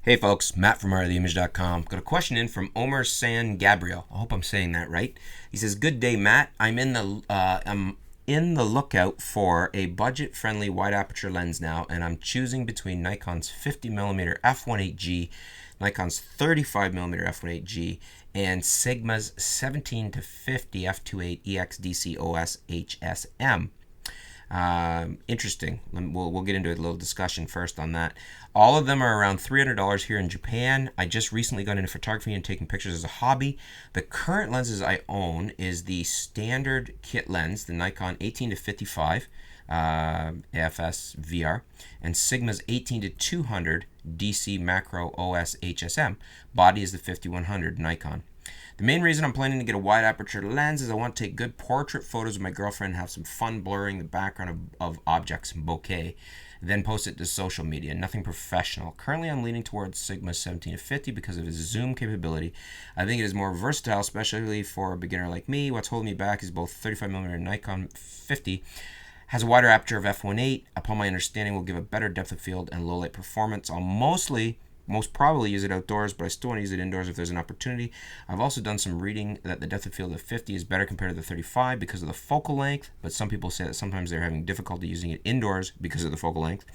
Hey folks, Matt from artoftheimage.com. Got a question in from Omer San Gabriel. I hope I'm saying that right. He says, "Good day, Matt. I'm in the lookout for a budget-friendly wide aperture lens now, and I'm choosing between Nikon's 50mm f1.8G, Nikon's 35mm f1.8G, and Sigma's 17 to 50 f2.8 EXDC OS HSM. Interesting. We'll get into a little discussion first on that. All of them are around $300 here in Japan. I just recently got into photography and taking pictures as a hobby. The current lenses I own is the standard kit lens, the Nikon 18 to 55 AFS VR, and Sigma's 18 to 200 DC Macro OS HSM. Body is the 5100 Nikon. The main reason I'm planning to get a wide aperture lens is I want to take good portrait photos of my girlfriend and have some fun blurring the background of objects and bokeh, then post it to social media. Nothing professional. Currently, I'm leaning towards Sigma 17 to 50 because of its zoom capability. I think it is more versatile, especially for a beginner like me. What's holding me back is both 35mm Nikon 50 has a wider aperture of f1.8. Upon my understanding, will give a better depth of field and low light performance. I'll most probably use it outdoors, but I still want to use it indoors if there's an opportunity. I've also done some reading that the depth of field of 50 is better compared to the 35 because of the focal length, but some people say that sometimes they're having difficulty using it indoors because of the focal length.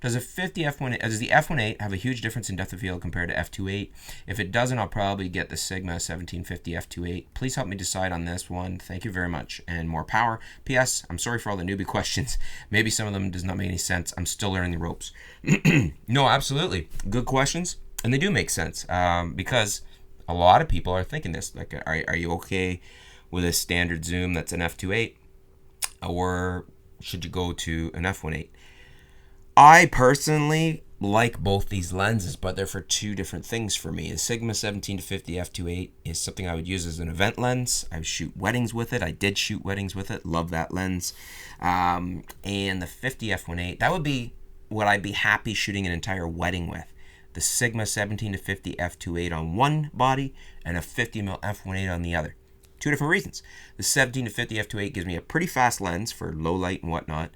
Does the f1.8 have a huge difference in depth of field compared to f2.8? If it doesn't, I'll probably get the Sigma 1750 f2.8. Please help me decide on this one. Thank you very much, and more power. P.S. I'm sorry for all the newbie questions. Maybe some of them does not make any sense. I'm still learning the ropes. No, absolutely. Good questions. And they do make sense because a lot of people are thinking this. Like, are you okay with a standard zoom that's an f2.8? Or should you go to an f1.8? I personally like both these lenses, but they're for two different things for me. The Sigma 17 to 50 f2.8 is something I would use as an event lens. I shoot weddings with it. I did shoot weddings with it. Love that lens. And the 50 f1.8, that would be what I'd be happy shooting an entire wedding with. The Sigma 17 to 50 f2.8 on one body and a 50mm f1.8 on the other. Two different reasons. The 17 to 50 f2.8 gives me a pretty fast lens for low light and whatnot,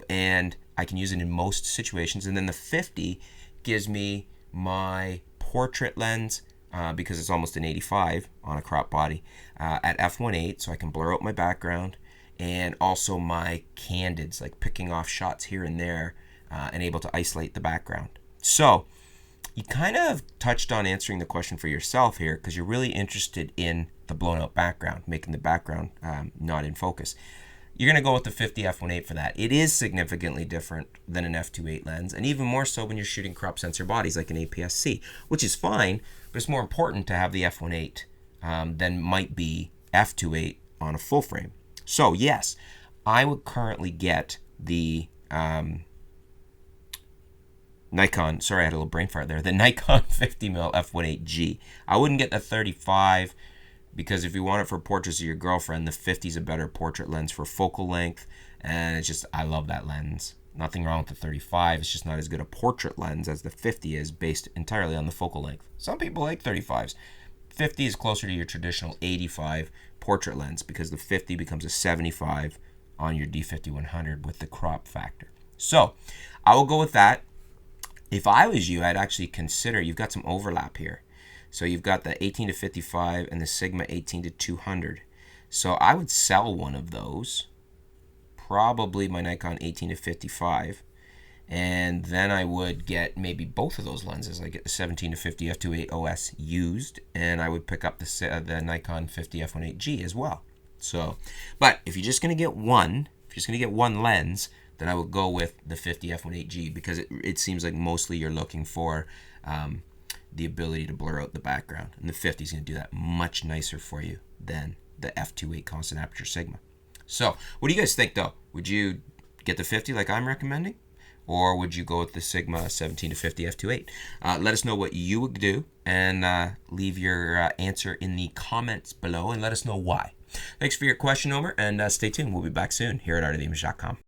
and I can use it in most situations. And then the 50 gives me my portrait lens because it's almost an 85 on a crop body at f1.8, so I can blur out my background, and also my candids, like picking off shots here and there and able to isolate the background. So you kind of touched on answering the question for yourself here because you're really interested in the blown out background, making the background not in focus. You're going to go with the 50 f1.8 for that. It is significantly different than an f2.8 lens, and even more so when you're shooting crop sensor bodies like an APS-C, which is fine, but it's more important to have the f1.8 than might be f2.8 on a full frame. So yes, I would currently get the Nikon, sorry I had a little brain fart there, the Nikon 50mm f1.8G. I wouldn't get the 35 because if you want it for portraits of your girlfriend, the 50 is a better portrait lens for focal length, and it's just, I love that lens. Nothing wrong with the 35, it's just not as good a portrait lens as the 50 is, based entirely on the focal length. Some people like 35s. 50 is closer to your traditional 85 portrait lens because the 50 becomes a 75 on your D50-100 with the crop factor. So I will go with that. If I was you, I'd actually consider, you've got some overlap here. So you've got the 18 to 55 and the Sigma 18 to 200. So I would sell one of those, probably my Nikon 18 to 55, and then I would get maybe both of those lenses. I get the 17 to 50 f2.8 OS used, and I would pick up the Nikon 50 f1.8G as well. So, but if you're just going to get one, lens, then I would go with the 50 f1.8G because it seems like mostly you're looking for the ability to blur out the background. And the 50 is going to do that much nicer for you than the f2.8 constant aperture Sigma. So what do you guys think though? Would you get the 50 like I'm recommending? Or would you go with the Sigma 17 to 50 f2.8? Let us know what you would do and leave your answer in the comments below and let us know why. Thanks for your question, Omer, and stay tuned. We'll be back soon here at artoftheimage.com.